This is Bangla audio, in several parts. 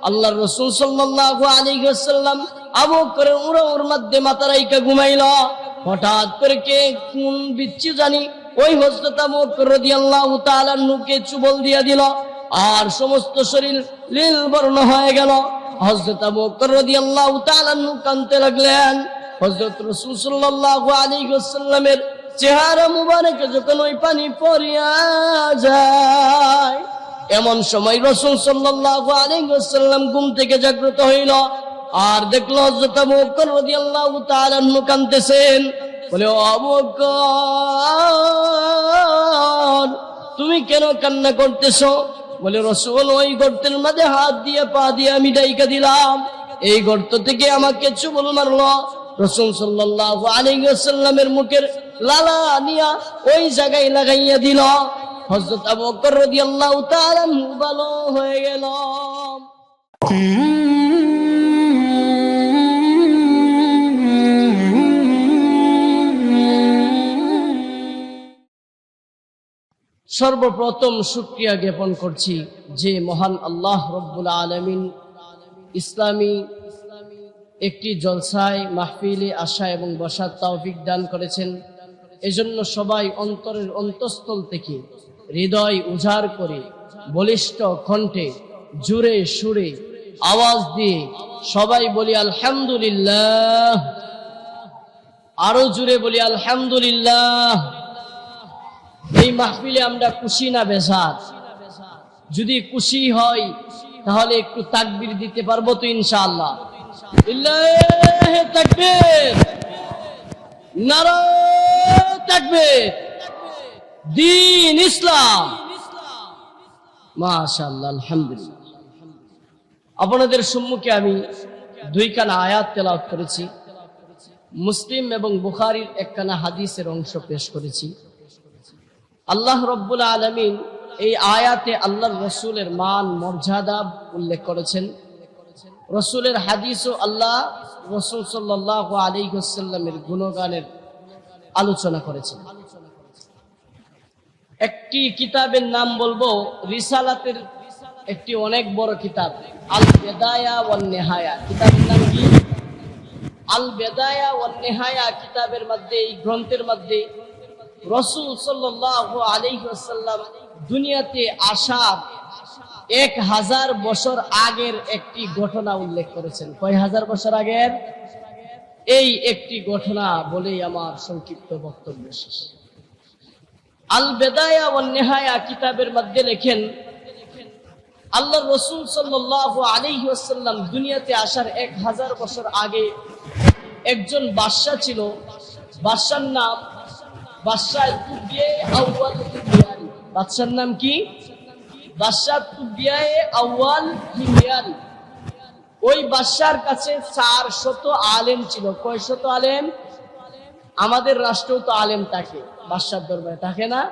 আল্লাহর রাসূল সাল্লাল্লাহু আলাইহি ওয়াসাল্লাম আবু বকরের উড়োর মধ্যে মাথা রাইখা ঘুমাইল। হঠাৎ করে কে কোন বিচ্ছু জানি ওই হযরত আবু বকর রাদিয়াল্লাহু তাআলা নুকে চুবল দিয়া দিল, আর সমস্ত শরীর নীল বর্ণ হয়ে গেল। হযরত আবু বকর রাদিয়াল্লাহু তাআলা কাঁদতে লাগলেন। হযরত রাসূল সাল্লাল্লাহু আলাইহি ওয়াসাল্লামের চেহারা মুবারকে যখন ওই পানি পড়িয়া যায়, এমন সময় রাসূল সাল্লাল্লাহু আলাইহি ওয়াসাল্লাম ঘুম থেকে জাগ্রত হইল, আর দেখলো হযরত আবু বকর রাদিয়াল্লাহু তাআলা কাঁদতেছেন। বলে, ও আবু বকর, তুমি কেন কান্না করতেছো? বলে, রাসূল, ওই গর্তের মধ্যে হাত দিয়ে পা দিয়ে আমি ডাইকা দিলাম, এই গর্ত থেকে আমাকে চুবল মারলো। রাসূল সাল্লাল্লাহু আলাইহি ওয়াসাল্লামের মুখের লালা নিয়া ওই জায়গায় লাগাইয়া দিল। হযরত আবু বকর রাদিয়াল্লাহু তাআলা ভালো হয়ে গেল। সর্বপ্রথম শুকরিয়া জ্ঞাপন করছি যে মহান আল্লাহ রব্বুল আলামিন ইসলামী একটি জলসায় মাহফিলে আসা এবং বসার তৌফিক দান করেছেন। এজন্য সবাই অন্তরের অন্তঃস্থল থেকে হৃদয় উজাড় করে বলিষ্ঠ কণ্ঠে জুড়ে সুরে আওয়াজ দিয়ে সবাই বলি আলহামদুলিল্লাহ। আরো জুড়ে বলি আলহামদুলিল্লাহ। এই মাহফিলে আমরা খুশি না বেজার? যদি খুশি হয় তাহলে একটু তাকবীর দিতে পারবো তো ইনশাআল্লাহ? লিল্লাহি তাকবীর, নারায়ে তাকবীর, দ্বীন ইসলাম। মাশাআল্লাহ, আলহামদুলিল্লাহ। আপনাদের সম্মুখে আমি দুইখানা আয়াত তেলাওয়াত করেছি, মুসলিম এবং বুখারীর একখানা হাদিসের অংশ পেশ করেছি। আল্লাহ রব্বুল আলামিন এই আয়াতে আল্লাহর রাসূলের মান মর্যাদা উল্লেখ করেছেন। রাসূলের হাদিসও আল্লাহ রাসূল সাল্লাল্লাহু আলাইহি ওয়াসাল্লামের গুণগানের আলোচনা করেছেন। একটি কিতাবের নাম বলবো, রিসালাতের একটি অনেক বড় কিতাব, আল বিদায়া ওয়ান নিহায়া। কিতাবের নাম কি? আল বিদায়া ওয়ান নিহায়া। কিতাবের মধ্যে, এই গ্রন্থের মধ্যে রাসূল সাল্লাল্লাহু আলাইহি ওয়াসাল্লাম দুনিয়াতে আসার 1000 বছর আগের একটি ঘটনা উল্লেখ করেছেন। কয় হাজার বছর আগের? এই একটি ঘটনা বলেই আমার সংক্ষিপ্ত বক্তব্য শেষ। আল বিদায়া ওয়ান নিহায়া কিতাবের মধ্যে লেখেন, আল্লাহর রাসূল সাল্লাল্লাহু আলাইহি ওয়াসাল্লাম দুনিয়াতে আসার 1000 বছর আগে একজন বাদশা ছিল। বাদশার নাম বাদশাহ তুবিয়ে আউয়াল হিময়ারি। বাদশার নাম কি? বাদশাহ তুবিয়ে আউয়াল হিময়ারি। ওই বাদশার কাছে 400 আলেম ছিল। কয় শত আলেম? আমাদের রাষ্ট্রেও তো আলেম থাকে, বাদশার দরবারে থাকে না?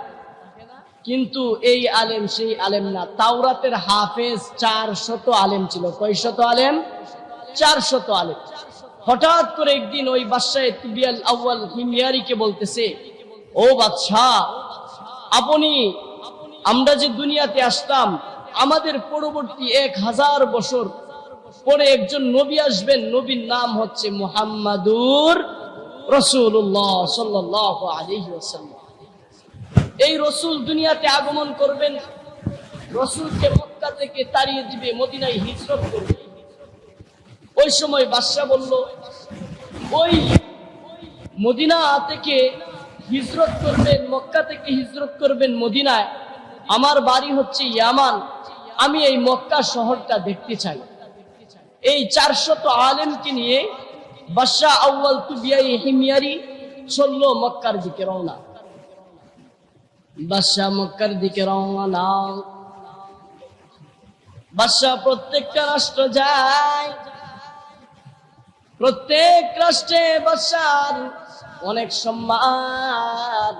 কিন্তু এই আলেম সেই আলেম না। তাওরাতের হাফেজ 400 আলেম ছিল। কয় শত আলেম? 400 আলেম। হঠাৎ করে একদিন ওই বাদশাহ তুবিয়াল আউয়াল হিময়ারিকে বলতেছে, ও বাদশাহ, আপনি, আমরা যে দুনিয়াতে আসলাম, আমাদের পরবর্তী 1000 বছর পরে একজন নবী আসবেন, নবীর নাম হচ্ছে মুহাম্মাদুর রাসূলুল্লাহ সাল্লাল্লাহু আলাইহি ওয়াসাল্লাম। এই রাসূল দুনিয়াতে আগমন করবেন, রাসূলকে মক্কা থেকে তাড়িয়ে দিবে, মদিনায় হিজরত করবে। ওই সময় বাদশা বলল, ওই মদিনা থেকে হিজরত করবেন, মক্কা থেকে হিজরত করবেন মদিনায়, আমার বাড়ি হচ্ছে ইয়ামান, আমি এই মক্কা শহরটা দেখতে চাই। এই 400 আলেমকে নিয়ে বাদশা আউয়াল তুবিয়াই হিময়ারি চলল মক্কার দিকে রওনা। বাদশা মক্কার দিকে রওনা। বাদশা প্রত্যেকটা রাষ্ট্র যায়, প্রত্যেক রাষ্ট্রে বাদশার অনেক সম্মান,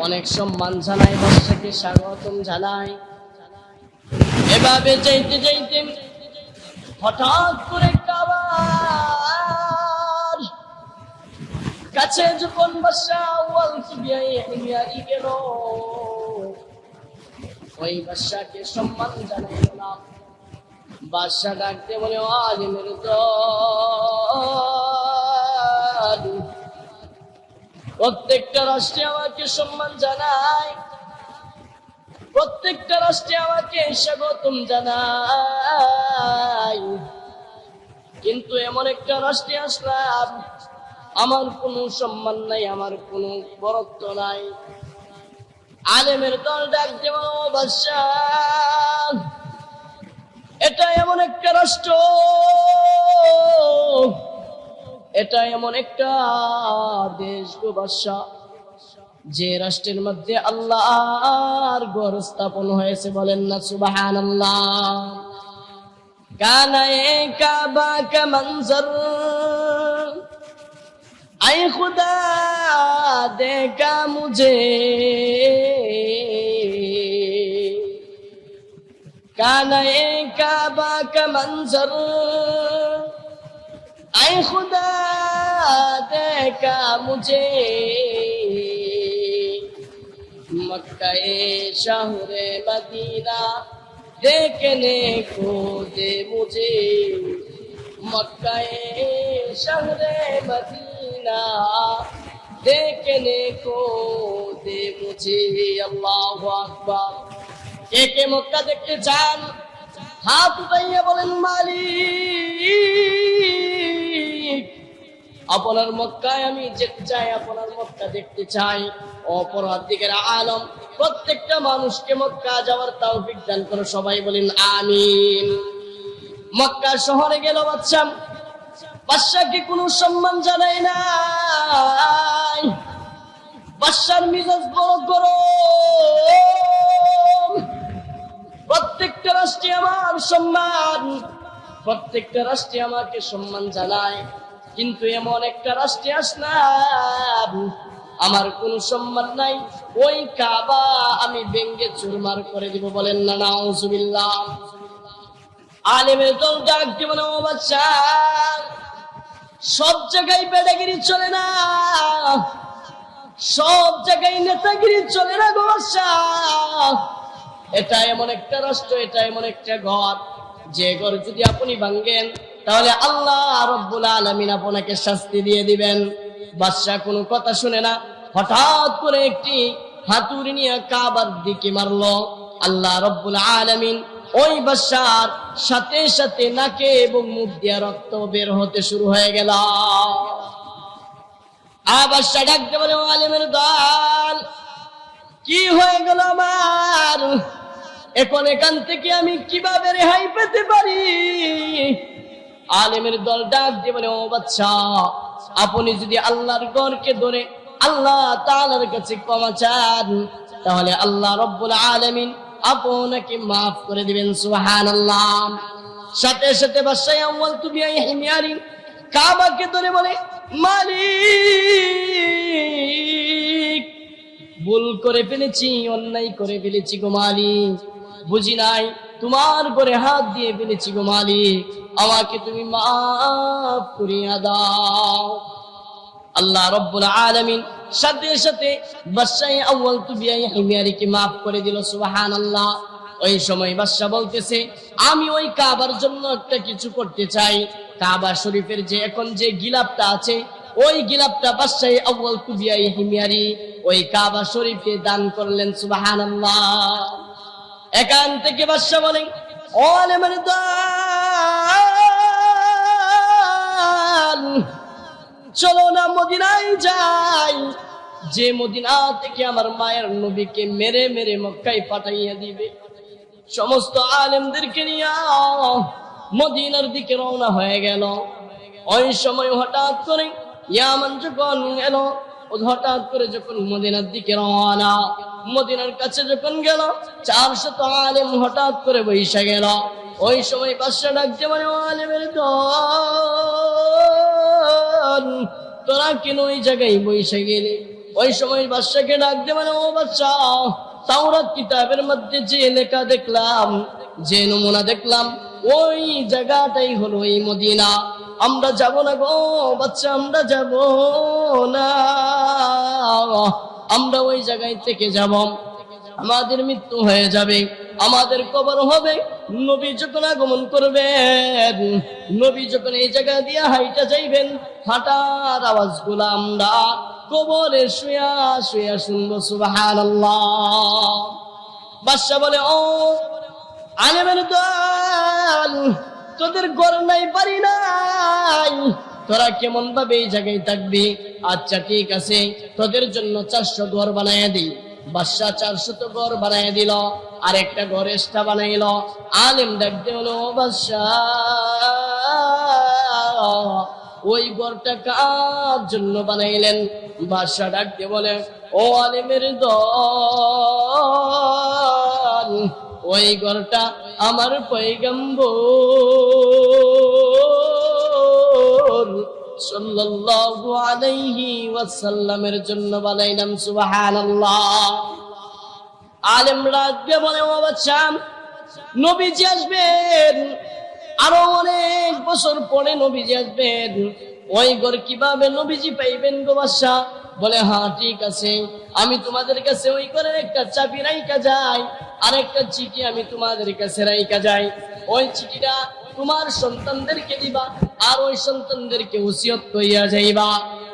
অনেক সম্মান জানায়, বাদশাকে স্বাগতম জানায়। এভাবে যাইতে যাইতে হঠাৎ করে কাবার কাছে যখন বাদশা আউয়াল তুবিয়াই হিময়ারি গেল, ওই বাদশাকে সম্মান জানাইল না। বাদশা ডাকতে বলে, ও আলিমের দল, প্রত্যেকটা রাষ্ট্রে আমাকে সম্মান জানায়, প্রত্যেকটা রাষ্ট্রে আমাকে স্বাগতম জানায়, কিন্তু এমন একটা রাষ্ট্রে আসলাম আমার কোনো সম্মান নাই, আমার কোনো বরত্ব নাই। আলেমের দল ডাকতে বলে, ও বাদশা, এটা এমন একটা রাষ্ট্র, এটা এমন একটা দেশ গো বাদশা, যে রাষ্ট্রের মধ্যে আল্লাহর ঘর স্থাপন হয়েছে, বলেন না সুবহানাল্লাহ। কানা এ কাবা কা মঞ্জর, আয় খুদা দেখা মুঝে, কানা এ কাবা কা মঞ্জর, আয় খুদা দেখা মুঝে, मक्का शहरे मदीना देखने को दे मुझे, मक्का शहरे मदीना देखने को दे मुझे। अल्लाहु আকবার। কে কে মক্কা দেখতে চান হাত উঠাইয়া বলেন, মালিক আপনার মক্কায় আমি যেতে চাই, আপনার মক্কা দেখতে চাই। অপরাধীদের আলম প্রত্যেকটা মানুষকে মক্কা যাওয়ার তৌফিক দান করো, সবাই বলেন আমিন। মক্কা শহরে গেল বাদশা, বাদশাকে কোনো সম্মান জানায় না, বাদশার মিজাজ বড় গরম। প্রত্যেকটা রাষ্ট্রে আমার সম্মান, প্রত্যেকটা রাষ্ট্রে আমাকে সম্মান জানায়, কিন্তু এমন একটা রাষ্ট্রে আসলাম আমার কোন সম্মান নাই, ওই কাবা আমি ভেঙ্গে চুরমার করে দিব, বলেন না নাউজুবিল্লাহ। আলেমের দল ডাক দিব না, ও বাদশা, সব জায়গায় বেদাগিরি চলে না, সব জায়গায় নেতাগিরি চলে না গো বাদশা। এটা এমন একটা রাষ্ট্র, এটা এমন একটা ঘর, যে ঘর যদি আপনি ভাঙ্গেন তাহলে আল্লাহ রাব্বুল আলামিন আপনাকে শাস্তি দিয়ে দিবেন। বাদশা কোনো কথা শুনে না, হঠাৎ করে একটি হাতুড়ি নিয়ে কাবার দিকে মারলো। আল্লাহ রাব্বুল আলামিন ওই বাদশার সাথে সাথে নাকে এবং মুখ দিয়ে রক্ত বের হতে শুরু হয়ে গেল। বাদশা ডাকতে বলে, ও আলেমের দল, কি হয়ে গেল আমার, এখন এখান থেকে আমি কিভাবে রেহাই পেতে পারি? আলেমের দল ডাক দিয়ে বলে, ও বাদশা, আপনি যদি আল্লাহর ঘরকে ধরে আল্লাহ তাআলার কাছে ক্ষমা চান, তাহলে আল্লাহ রাব্বুল আলামিন আপনাকে maaf করে দিবেন, সুবহানাল্লাহ। সাথে সাথে বাদশা আউয়াল তুবিয়া হিমিয়ারি কাবাকে ধরে বলে, মালিক ভুল করে ফেলেছি, অন্যায় করে ফেলেছি গো মালিক, বুঝি নাই, তোমার ঘরে হাত দিয়ে ফেলেছি গো মালিক, আমাকে তুমি maaf করিয়া দাও। আল্লাহ রাব্বুল আলামিন সাথে সাথে বাদশা আউয়াল তুবিয়া হিমিয়ারিকে maaf করে দিল, সুবহানাল্লাহ। ওই সময় বাদশা বলতেছে, আমি ওই কাবার জন্য একটা কিছু করতে চাই। কাবা শরীফের যে এখন যে গিলাফটা আছে, ওই গিলাফটা বাদশা আউয়াল তুবিয়া হিমিয়ারি ওই কাবা শরীফে দান করলেন, সুবহানাল্লাহ। এখান থেকে বাদশা বলেন, ও আলেমের দল, চলো না মদিনায় যাই, যে মদিনা থেকে আমার মায়ের নবীকে মেরে মেরে মক্কায় পাঠাইয়া দিবে। সমস্ত আলেমদেরকে নিয়ে মদিনার দিকে রওনা হয়ে গেল। ওই সময় হঠাৎ করে ইয়ামান যখন এলো, হঠাৎ করে যখন মদিনার দিকে রওনা, মদিনার কাছে যখন গেল 400 আলেম হঠাৎ করে বৈশা গেল। ওই সময় বাদশা ডাকতে বলে, আলেমের দল, তোরা কেন ওই জায়গায় বৈশা গেলি? ওই সময় বাদশাকে ডাকতে বলে, ও বাদশা, তাওরাত কিতাবের মধ্যে যে লেখা দেখলাম, যে নমুনা দেখলাম, ওই জায়গাটাই হলো এই মদিনা। আমরা যাব না গো বাদশা, আমরা যাব না, আমরা ওই জায়গায় থেকে যাব। আমাদের মৃত্যু হয়ে যাবে, আমাদের কবর হবে। নবী যখন আগমন করবেন, নবী যখন এই জায়গা দিয়ে হাইটা যাইবেন, হাঁটার আওয়াজগুলো আমরা কবরে শুয়া শুয়া শুনবো। সুবহানাল্লাহ। বাদশা বলে, ও আলেমের দল, তোদের ঘর নাই, বাড়ি নাই, তোরা কেমন ভাবে এই জায়গায় থাকবি? আচ্ছা ঠিক আছে, তোদের জন্য 400 ঘর বানায় দিই। বাদশা 400 ঘর বানায় দিল, আর একটা ঘর এক্সট্রা বানাইল। আলেম ডাকতে হলো, বাদশা ওই ঘরটা কার জন্য বানাইলেন? বাদশা ডাকতে বলে, ও আলেমের দল, ওই ঘরটা আমার পয়গম্বর সাল্লাল্লাহু আলাইহি ওয়াসাল্লামের জন্য বানাইলাম। সুবহানাল্লাহ। আলেম রাজবে বলে, ও বাদশা, নবীজি আসবেন, আরো অনেক বছর পরে নবীজি আসবেন, ওই ঘর কিভাবে নবীজি পাইবেন গো বাদশা? বলে, হ্যাঁ ঠিক আছে, আমি তোমাদের কাছে ওই ঘরের একটা চাবি রাইখা যাই, আর একটা চিঠি আমি তোমাদের কাছে রাইখা যাই। ওই চিঠিটা তোমার সন্তানদেরকে দিবা, আর ওই সন্তানদেরকে ওসিয়ত কইয়া যাইবা।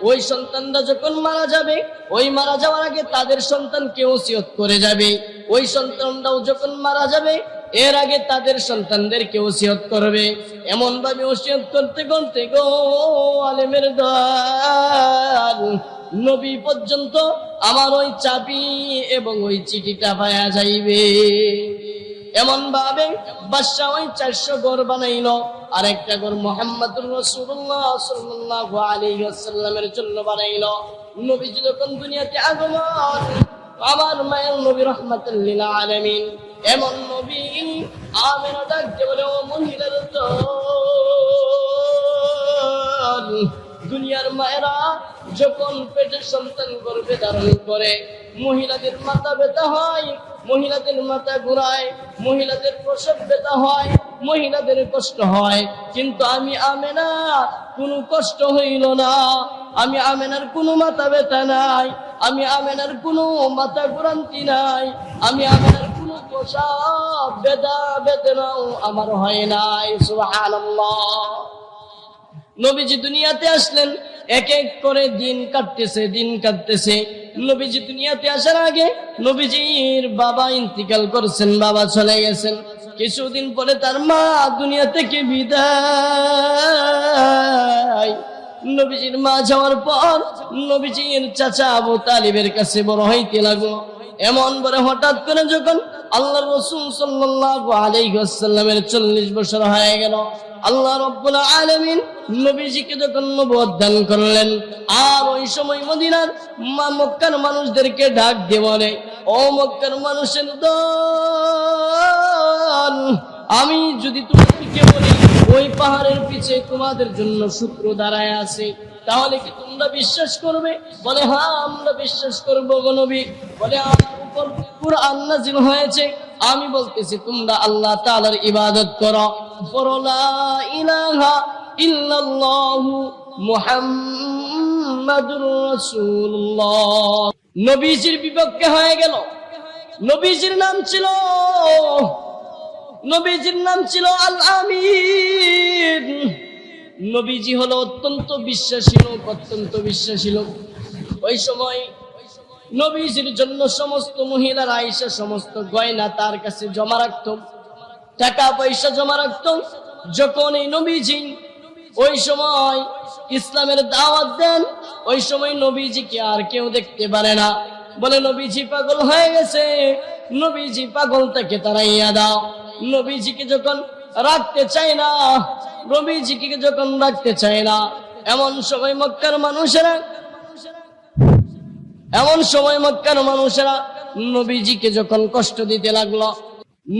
ওই সন্তানরা যখন মারা যাবে, ওই মারা যাওয়ার আগে তাদের সন্তানকে ওসিয়ত করে যাবে। ওই সন্তানরাও যখন মারা যাবে, এর আগে তাদের সন্তানদেরকে ওসিয়ত করবে। এমন ভাবে ওসিয়ত করতে করতে গো আলেমের দল, নবী পর্যন্ত আমার ওই চাবি এবং ওই চিঠিটা পাওয়া যাইবে। এমন ভাবে বাদশা ওই 400 ঘর বানাইল, আর একটা ঘর মুহাম্মদুর রাসূলুল্লাহ সাল্লাল্লাহু আলাইহি ওয়াসাল্লামের জন্য বানাইল। নবীজি যখন দুনিয়াতে আগমন, আমার মায়ের নবী রাহমাতুল লিল আলামিন, এমন নবী আমিনা ডাকতে বলে, ও মহিলার দল, দুনিয়ার মায়েরা যখন পেটের সন্তান গর্ভে ধারণ করে, মহিলাদের মাথা ব্যথা হয়, মহিলাদের মাথা ঘুরায়, মহিলাদের প্রসব ব্যথা হয়, মহিলাদের কষ্ট হয়। কিন্তু আমি আমেনা কোনো কষ্ট হইল না, আমি আমেনার কোনো মাথা ব্যথা নাই, আমি আমেনার কোনো মাথা ঘুরান্তি নাই, আমি আমেনার কোনো প্রসব ব্যথা বেদনাও আমার হয় নাই। সুবহানাল্লাহ। নবীজি দুনিয়াতে আসলেন, এক এক করে দিন কাটতেছে, দিন কাটতেছে। নবীজি দুনিয়াতে আসার আগে নবীজির বাবা ইন্তিকাল করছেন, বাবা চলে গেছেন। কিছুদিন পরে তার মা দুনিয়া থেকে বিদায়। নবীজির মা যাওয়ার পর নবীজির চাচা আবু তালিবের কাছে বড় হইতে লাগলো। এমন বলে হঠাৎ করে যখন আল্লাহর রাসূল সাল্লাল্লাহু আলাইহি ওয়াসাল্লামের 40 বছর হয়ে গেল, আল্লাহ রাব্বুল আলামিন নবীজিকে যখন নবুয়ত দান করলেন, আর ওই সময় মদিনার মক্কার মানুষদেরকে ডাক দিয়ে বলে, ও মক্কার মানুষের দল, আমি যদি তোমাদেরকে বলি ওই পাহাড়ের পিছে তোমাদের জন্য শুক্র দাঁড়ায় আছে, তাহলে কি তোমরা বিশ্বাস করবে? বলে, হ্যাঁ আমরা বিশ্বাস করবো গো নবী। বলে, আমার উপর কুরআন নাযিল হয়েছে, আমি বলতেছি তোমরা আল্লাহ তাআলার ইবাদত করো, বলো লা ইলাহা ইল্লাল্লাহু মুহাম্মাদুর রাসূলুল্লাহ। নবীজির বিপক্ষে হয়ে গেল। নবীজির নাম ছিল আল আমিন। নবীজি হলো অত্যন্ত বিশ্বাসী লোক, অত্যন্ত বিশ্বাসী লোক। ওই সময় নবীজির জন্য সমস্ত মহিলারা আয়েশা সমস্ত গয়না তার কাছে জমা রাখত, টাকা পয়সা জমা রাখত। যখন এই নবীজি ওই সময় ইসলামের দাওয়াত দেন, ওই সময় নবীজিকে আর কেউ দেখতে পারে না। বলে, নবীজি পাগল হয়ে গেছে, নবীজি পাগল থেকে তাড়াইয়া দাও। নবীজিকে যখন রাখতে চায় না, নবীজিকে যখন রাখতে চায় না, এমন সময় মক্কার মানুষেরা নবীজিকে যখন কষ্ট দিতে লাগলো,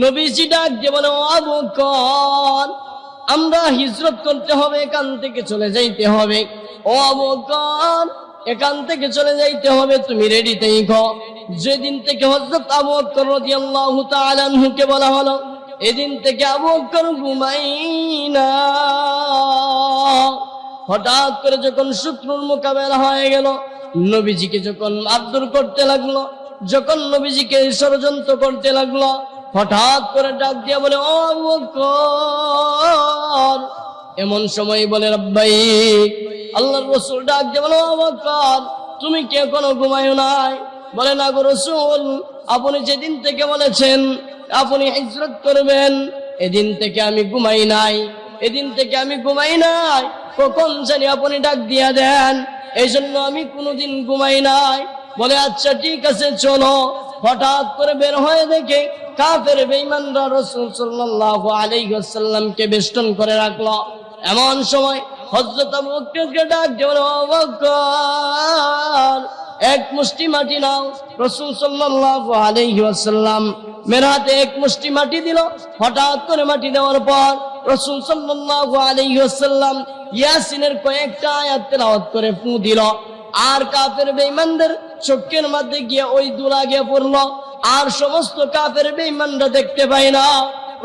নবীজি ডাক দিয়ে বলে, ও আবু বকর, আমরা হিজরত করতে হবে, এখান থেকে চলে যাইতে হবে। ও আবু বকর, এখান থেকে চলে যাইতে হবে, তুমি রেডি থেকো। যেদিন থেকে হযরত আবু বকর রাদিয়াল্লাহু তাআলা আনহুকে বলা হলো, এদিন থেকে আবু বকর ঘুমাই না। হঠাৎ করে যখন শত্রুর মোকাবেলা হয়ে গেল, নবীজিকে যখন মারধর করতে লাগলো, যখন নবীজিকে ষড়যন্ত্র করতে লাগলো, হঠাৎ করে ডাক দিয়া বলে, ও আবু বকর। এমন সময় বলে, রব্বাই। আল্লাহর রাসূল ডাক দিয়ে বলে, ও আবু বকর, তুমি কি এখনো ঘুমায়ো নাই? বলে, না গো রাসূল, আপনি যেদিন থেকে বলেছেন আপনি হিজরত করবেন, এদিন থেকে আমি ঘুমাই নাই, এদিন থেকে আমি ঘুমাই নাই। কখন জানি আপনি ডাক দিয়া দেন, এই জন্য আমি কোনোদিন ঘুমাই নাই। বলে, আচ্ছা ঠিক আছে, চলো। হঠাৎ করে বের হয়ে দেখে কাফের বেঈমানরা রাসূল সাল্লাল্লাহু আলাইহি ওয়াসাল্লামকে বেষ্টন করে রাখলো। এমন সময় হযরত আবু বকরকে ডাক দিয়ে বলে, ও আবু বকর, এক মুষ্টি মাটি নাও। রাসূল সাল্লাল্লাহু আলাইহি ওয়াসাল্লাম মের হাতে এক মুষ্টি মাটি দিল। হঠাৎ করে মাটি দেওয়ার পর রাসূল সাল্লাল্লাহু আলাইহি ওয়াসাল্লাম ইয়াসিনের কয়েকটা আয়াত তেলাওয়াত করে ফু দিল। আর কাফের বেঈমানদের চোখের মধ্যে গিয়ে ওই দুলা গিয়ে পড়লো। আর সমস্ত কাফের বেঈমানরা দেখতে পায় না।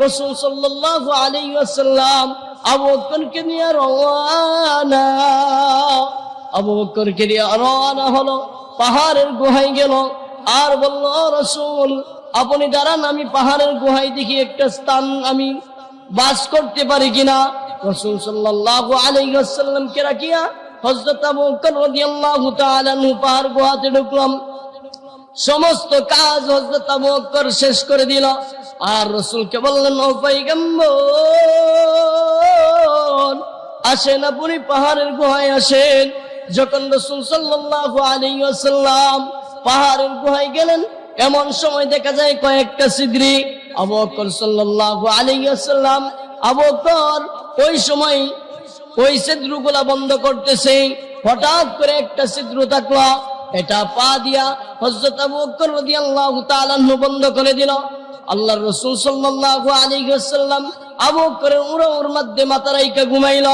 রাসূল সাল্লাল্লাহু আলাইহি ওয়াসাল্লাম আবু বকরকে নিয়ে রওয়ানা। আবু বকরকে নিয়ে রওয়ানা হলো, পাহাড়ের গুহায় গেল। আর বলল, রাসূল আপনি দাঁড়ান, আমি পাহাড়ের গুহায় দেখি একটা স্থান আমি বাস করতে পারি কিনা। রাসূল সাল্লাল্লাহু আলাইহি ওয়াসাল্লাম কে রাখিয়া হযরত আবু বকর রাদিয়াল্লাহু তাআলা আনহু পাহাড় গুহাতে ঢুকলাম। সমস্ত কাজ হযরত আবু বকর শেষ করে দিল। আর রাসূলকে বললেন, ও পয়গম্বর, আসেন, আপনি পাহাড়ের গুহায় আসেন। যখন রাসূল সাল্লাল্লাহু আলাইহি ওয়াসাল্লাম পাহাড়ের গুহায় গেলেন, এমন সময় দেখা যায় কয়েকটা ছিদ্রি। আবু বকর সাল্লাল্লাহু আলাইহি ওয়াসাল্লাম আবু বকর ওই সময় ওই ছিদ্রগুলা বন্ধ করতেছে। হঠাৎ করে একটা ছিদ্র থাকলো, এটা পা দিয়া হযরত আবু বকর রাদিয়াল্লাহু তাআলা আনহু বন্ধ করে দিল। আল্লাহর রাসূল সাল্লাল্লাহু আলাইহি ওয়াসাল্লাম আবু বকরের উড়োর মধ্যে মাথা রাইখা ঘুমাইল।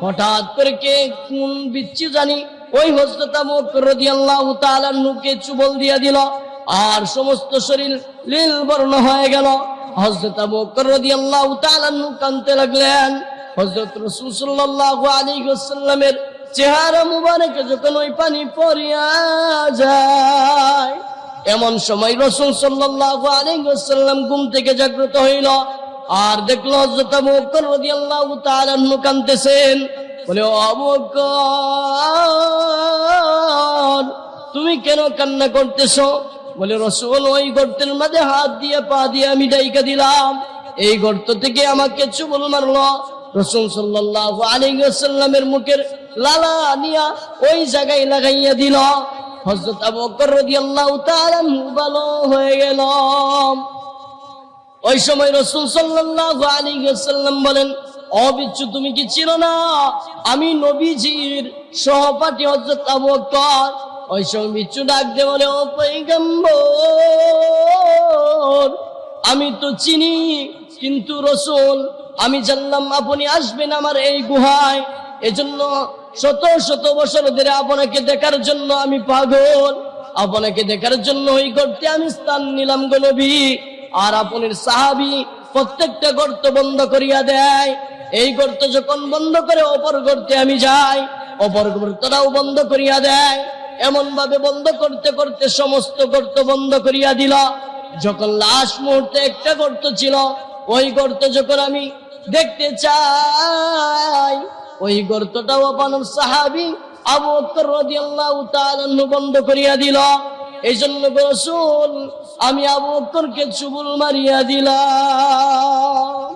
হঠাৎ করে কে কোন বিচ্ছু জানি ওই হযরত আবু বকর রাদিয়াল্লাহু তাআলা আনহুকে চুবল দিয়া দিল। আর সমস্ত শরীর নীল বর্ণ হয়ে গেল। হযরত আবু বকর রাদিয়াল্লাহু তাআলা আনহু কাঁদতে লাগলেন। হযরত রাসূল সাল্লাল্লাহু আলাইহি ওয়াসাল্লামের চেহারা মুবারকে যখন ওই পানি পড়িয়া যায়, এমন সময় রাসূল সাল্লাল্লাহু আলাইহি ওয়াসাল্লাম ঘুম থেকে জাগ্রত হইল। আর দেখলো হযরত আবু বকর রাদিয়াল্লাহু তাআলা আনহু কাঁদতেছেন। বলে, ও আবু বকর, তুমি কেন কান্না করতেছো? বলে, রাসূল ওই গর্তের মধ্যে হাত দিয়ে পা দিয়ে আমি ডাইকা দিলাম, এই গর্ত থেকে আমাকে চুবল মারলো। রাসূল সাল্লাল্লাহু আলাইহি ওয়াসাল্লামের মুখের লালা নিয়া ওই জায়গায় লাগাইয়া দিল। হযরত আবু বকর রাদিয়াল্লাহু তাআলা ভালো হয়ে গেল। ওই সময় রাসূল সাল্লাল্লাহু আলাইহি ওয়াসাল্লাম বলেন, ও বিচ্ছু, তুমি কি চিনো না আমি নবীজির সহপাঠী হযরত আবু বকর? ওই সময় বিচ্ছু ডাক দিয়ে বলে, ও পয়গম্বর, আমি তো চিনি, কিন্তু রাসূল আমি জানলাম আপনি আসবেন আমার এই গুহায়, এজন্য শত শত বছর ধরে আপনাকে দেখার জন্য আমি পাগল। আপনাকে দেখার জন্য ওই গর্তে আমি স্থান নিলাম গো নবী। আর আপনার সাহাবী প্রত্যেকটা গর্ত বন্ধ করিয়া দেয়। এই গর্ত যখন বন্ধ করে অপর গর্তে আমি যাই, অপর গর্তটাও বন্ধ করিয়া দেয়। এমন ভাবে বন্ধ করতে করতে সমস্ত গর্ত বন্ধ করিয়া দিল। যখন লাস্ট মুহূর্তে একটা গর্ত ছিল, ওই গর্ত যখন আমি দেখতে চাই, ওই গর্তটাও আপনার সাহাবী আবু বকর রাদিয়াল্লাহু তাআলা আনহু বন্ধ করিয়া দিল। এই জন্য রাসূল আমি আবু বকরকে চুবুল মারিয়া দিলাম।